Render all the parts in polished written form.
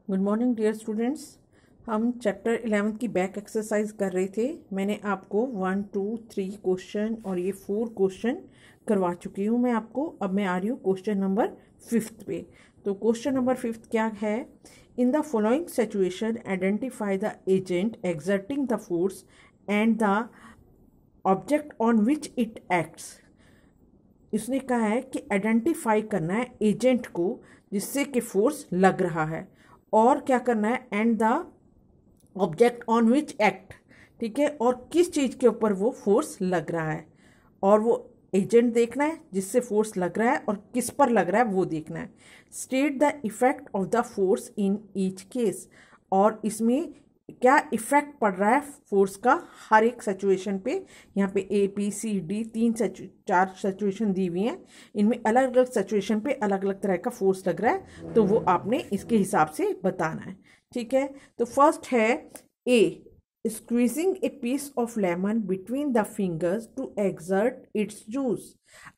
Good morning dear students. हम chapter 11 की back exercise कर रहे थे। मैंने आपको 1 2 3 क्वेश्चन और ये 4 क्वेश्चन करवा चुकी हूँ मैं आपको। अब मैं आ रही हूँ क्वेश्चन नंबर 5 पे। तो क्वेश्चन नंबर 5 क्या है? In the following situation identify the agent exerting the force and the object on which it acts. इसने कहा है कि आइडेंटिफाई करना है एजेंट को जिससे कि फोर्स लग रहा है, और क्या करना है, and the object on which act. ठीक है, और किस चीज़ के ऊपर वो फोर्स लग रहा है, और वो एजेंट देखना है जिससे फोर्स लग रहा है और किस पर लग रहा है वो देखना है। State the effect of the force in each case, और इसमें क्या इफेक्ट पड़ रहा है फोर्स का हर एक सिचुएशन पे। यहाँ पे ABCD 4 सिचुएशन दी हुई हैं, इनमें अलग अलग सिचुएशन पे अलग अलग तरह का फोर्स लग रहा है, तो वो आपने इसके हिसाब से बताना है। ठीक है, तो फर्स्ट है a, squeezing a piece of lemon between the fingers to exert its juice.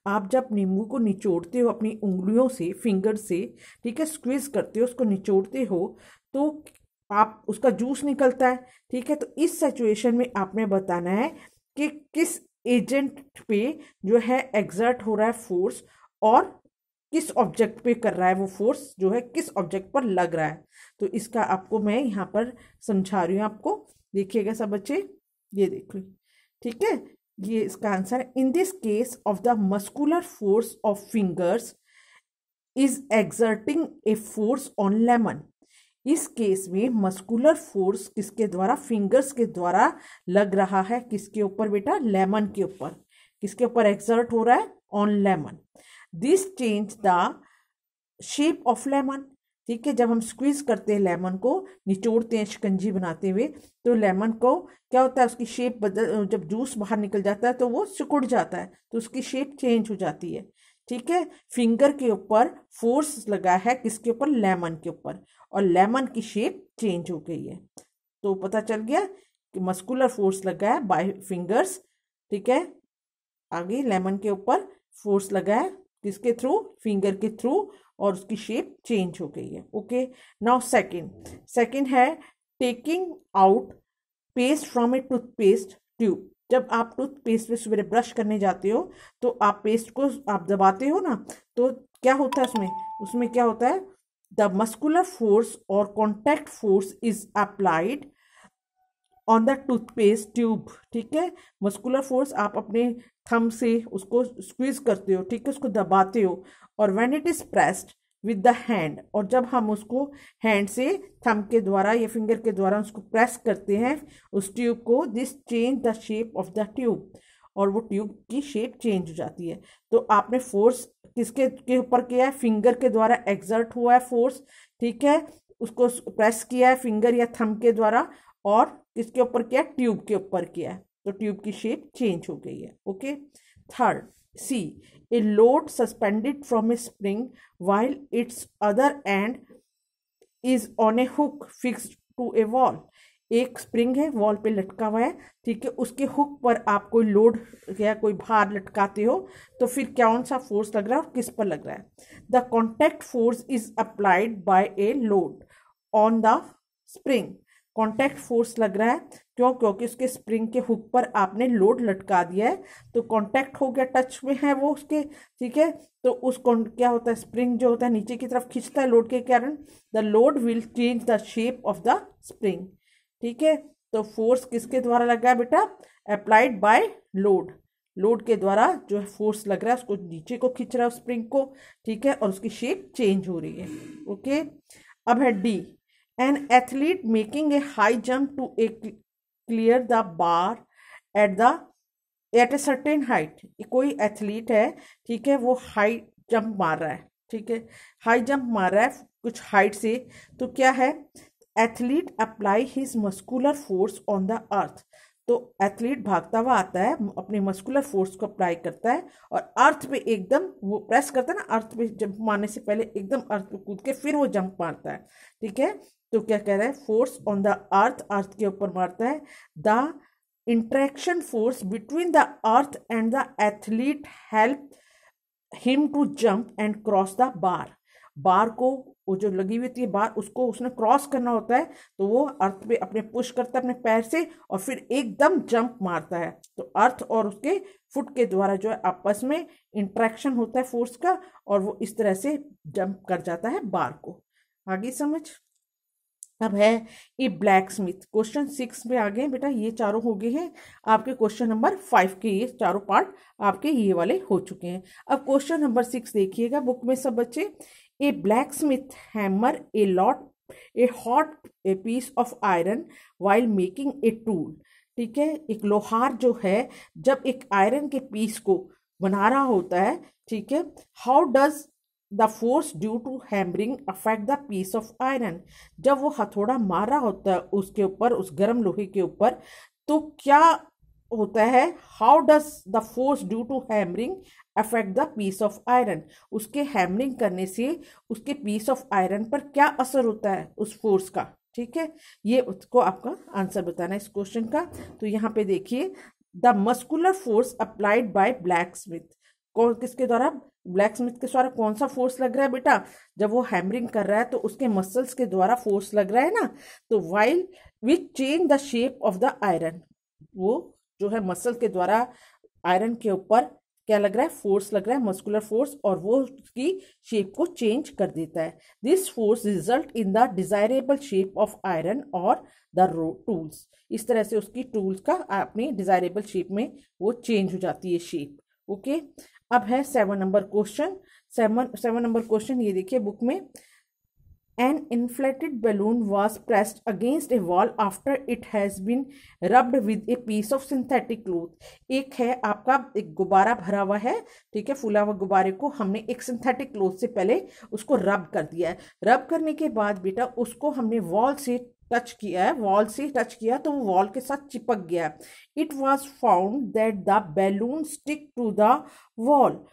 आप जब नींबू को निचोड़ते हो अपनी उंगलियों से, फिंगर से, ठीक है, स्क्वीज करते हो, उसको निचोड़ते हो, तो आप उसका जूस निकलता है। ठीक है, तो इस सिचुएशन में आपने बताना है कि किस एजेंट पे जो है एक्सर्ट हो रहा है फोर्स, और किस ऑब्जेक्ट पे कर रहा है वो फोर्स, जो है किस ऑब्जेक्ट पर लग रहा है। तो इसका आपको मैं यहाँ पर समझा रही हूँ आपको। देखिएगा सब बच्चे, ये देखो। ठीक है, ये इसका आंसर है। In this case of the muscular force of fingers is exerting a force on lemon. इस केस में मस्कुलर फोर्स किसके द्वारा, फिंगर्स के द्वारा लग रहा है, किसके ऊपर बेटा, लेमन के ऊपर। किसके ऊपर एक्सर्ट हो रहा है? On lemon. This change the shape of lemon. ठीक है, जब हम स्क्वीज करते हैं लेमन को, निचोड़ते हैं शिकंजी बनाते हुए, तो लेमन को क्या होता है, उसकी शेप बदल, जब जूस बाहर निकल जाता है तो वो सिकुड़ जाता है, तो उसकी शेप चेंज हो जाती है। ठीक है, फिंगर के ऊपर फोर्स लगा है, किसके ऊपर, लेमन के ऊपर, और लेमन की शेप चेंज हो गई है। तो पता चल गया कि मस्कुलर फोर्स लगा है बाय फिंगर्स। ठीक है, आगे लेमन के ऊपर फोर्स लगा है, किसके थ्रू, फिंगर के थ्रू, और उसकी शेप चेंज हो गई है। ओके, नाउ सेकंड है taking out paste from A toothpaste tube. जब आप टूथपेस्ट में सवेरे ब्रश करने जाते हो, तो आप पेस्ट को आप दबाते हो ना, तो क्या होता है उसमें, क्या होता है, द मस्कुलर फोर्स और contact force is applied on the toothpaste tube. ठीक है, मस्कुलर फोर्स आप अपने थंब से उसको स्क्वीज करते हो, ठीक है, उसको दबाते हो, और when it is pressed with the hand, और जब हम उसको हैंड से, थंब के द्वारा या फिंगर के द्वारा उसको प्रेस करते हैं उस ट्यूब को, this change the shape of the tube, और वो ट्यूब की शेप चेंज हो जाती है। तो आपने फोर्स किसके के ऊपर किया है, फिंगर के द्वारा एक्सर्ट हुआ है फोर्स। ठीक है, उसको प्रेस किया है फिंगर या थंब के द्वारा, और किसके ऊपर किया, ट्यूब के ऊपर किया है, तो ट्यूब की शेप चेंज हो गई है। Okay, third C, a load suspended from a spring while its other end is on a hook fixed to a wall। एक स्प्रिंग है, वॉल पे लटका हुआ है, ठीक है, उसके हुक पर आप कोई लोड या कोई भार लटकाते हो, तो फिर कौन सा फोर्स लग रहा है और किस पर लग रहा है। The contact force is applied by a load on the spring. Contact force लग रहा है, क्यों, क्योंकि उसके स्प्रिंग के हुक पर आपने लोड लटका दिया है, तो कॉन्टैक्ट हो गया, टच में है वो उसके। ठीक है, तो उस क्या होता है, स्प्रिंग जो होता है नीचे की तरफ खींचता है लोड के कारण, the load will change the shape of the spring. ठीक है, तो फोर्स किसके द्वारा लगा है बेटा, अप्लाइड बाय लोड। लोड के द्वारा जो है फोर्स लग रहा है, उसको नीचे को खींच रहा है स्प्रिंग को। ठीक है, और उसकी शेप चेंज हो रही है। ओके, अब है D, an athlete making a high jump to a clear the bar at a certain height. कोई एथलीट है, ठीक है, वो हाई जंप मार रहा है, ठीक है, हाई जंप मार रहा है कुछ हाइट से, तो क्या है, athlete apply his muscular force on the अर्थ। तो एथलीट भागता हुआ आता है, अपने मस्कुलर फोर्स को अप्लाई करता है, और अर्थ पे एकदम वो प्रेस करता है ना, अर्थ पे जंप मारने से पहले एकदम अर्थ पे कूद के फिर वो जंप मारता है। ठीक है, तो क्या कह रहा है, force on the earth, earth के ऊपर मारता है। The interaction force between the earth and the athlete help him to jump and cross the bar. Bar को, वो जो लगी हुई होती है बार, उसको उसने क्रॉस करना होता है, तो वो अर्थ पे अपने पुश करता है अपने पैर से और फिर एकदम जंप मारता है। तो अर्थ और उसके फुट के द्वारा जो है आपस में इंट्रैक्शन होता है फोर्स का, और वो इस तरह से जंप कर जाता है बार को। आगे समझ। अब है ए ब्लैक स्मिथ। क्वेश्चन 6 में आ गए बेटा, ये चारों हो गए हैं आपके। क्वेश्चन नंबर 5 के ये चारों पार्ट आपके ये वाले हो चुके हैं। अब क्वेश्चन नंबर 6 देखिएगा बुक में सब बच्चे। A blacksmith hammer a hot a piece of iron while making a tool. ठीक है, एक लोहार जो है जब एक आयरन के पीस को बना रहा होता है, ठीक है, how does the force due to hammering affect the piece of iron. जब वो हथौड़ा मार रहा होता है उसके ऊपर, उस गर्म लोहे के ऊपर, तो क्या होता है, how does the force due to hammering affect the piece of iron. उसके हैमरिंग करने से उसके पीस ऑफ आयरन पर क्या असर होता है उस फोर्स का। ठीक है, ये उसको आपका आंसर बताना है इस क्वेश्चन का। तो यहाँ पे देखिए, the muscular force applied by black Smith, कौन किसके द्वारा, ब्लैक स्मिथ के द्वारा कौन सा फोर्स लग रहा है बेटा, जब वो हैमरिंग कर रहा है तो उसके मसल्स के द्वारा फोर्स लग रहा है ना। तो while which change the shape of the iron, वो जो है मसल के द्वारा आयरन के ऊपर क्या लग रहा है, फोर्स लग रहा है, मस्कुलर फोर्स, और वो उसकी शेप को चेंज कर देता है। This force result in the desirable shape of iron और द टूल्स। इस तरह से उसकी टूल्स का अपनी डिजायरेबल शेप में वो चेंज हो जाती है शेप। ओके, अब है 7 नंबर क्वेश्चन। 7 नंबर क्वेश्चन ये देखिए बुक में। An inflated balloon was pressed against a wall after it has been rubbed with a piece of synthetic cloth। एक है आपका एक गुब्बारा भरा हुआ है, ठीक है, फूला हुआ गुब्बारे को हमने एक सिंथेटिक क्लोथ से पहले उसको रब कर दिया है। रब करने के बाद बेटा उसको हमने वॉल से टच किया है, वॉल से टच किया तो वो वॉल के साथ चिपक गया। It was found that the balloon stick to the wall.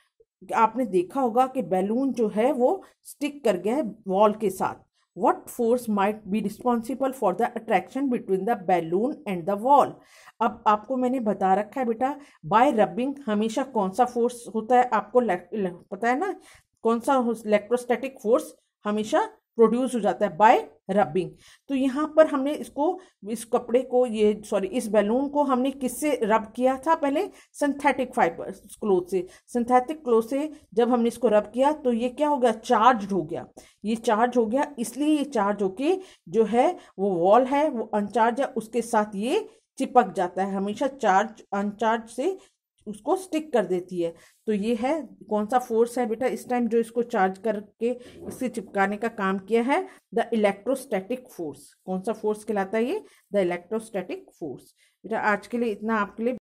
आपने देखा होगा कि बैलून जो है वो स्टिक कर गया है वॉल के साथ। What force might be responsible for the attraction between the balloon and the wall. अब आपको मैंने बता रखा है बेटा, बाय रबिंग हमेशा कौन सा फोर्स होता है आपको पता है ना, कौन सा इलेक्ट्रोस्टैटिक फोर्स हमेशा प्रोड्यूस हो जाता है बाय रबिंग। तो यहाँ पर हमने इसको, इस कपड़े को, ये सॉरी इस बैलून को हमने किससे रब किया था, पहले सिंथेटिक फाइबर क्लोथ से। सिंथेटिक क्लोथ से जब हमने इसको रब किया तो ये क्या हो गया, चार्ज हो गया। ये चार्ज हो गया, इसलिए ये चार्ज होके जो है वो वॉल है वो अनचार्ज है, उसके साथ ये चिपक जाता है। हमेशा चार्ज अनचार्ज से उसको स्टिक कर देती है। तो ये है कौन सा फोर्स है बेटा इस टाइम जो इसको चार्ज करके इससे चिपकाने का काम किया है, द इलेक्ट्रोस्टैटिक फोर्स। कौन सा फोर्स कहलाता है ये, द इलेक्ट्रोस्टैटिक फोर्स। बेटा आज के लिए इतना आपके लिए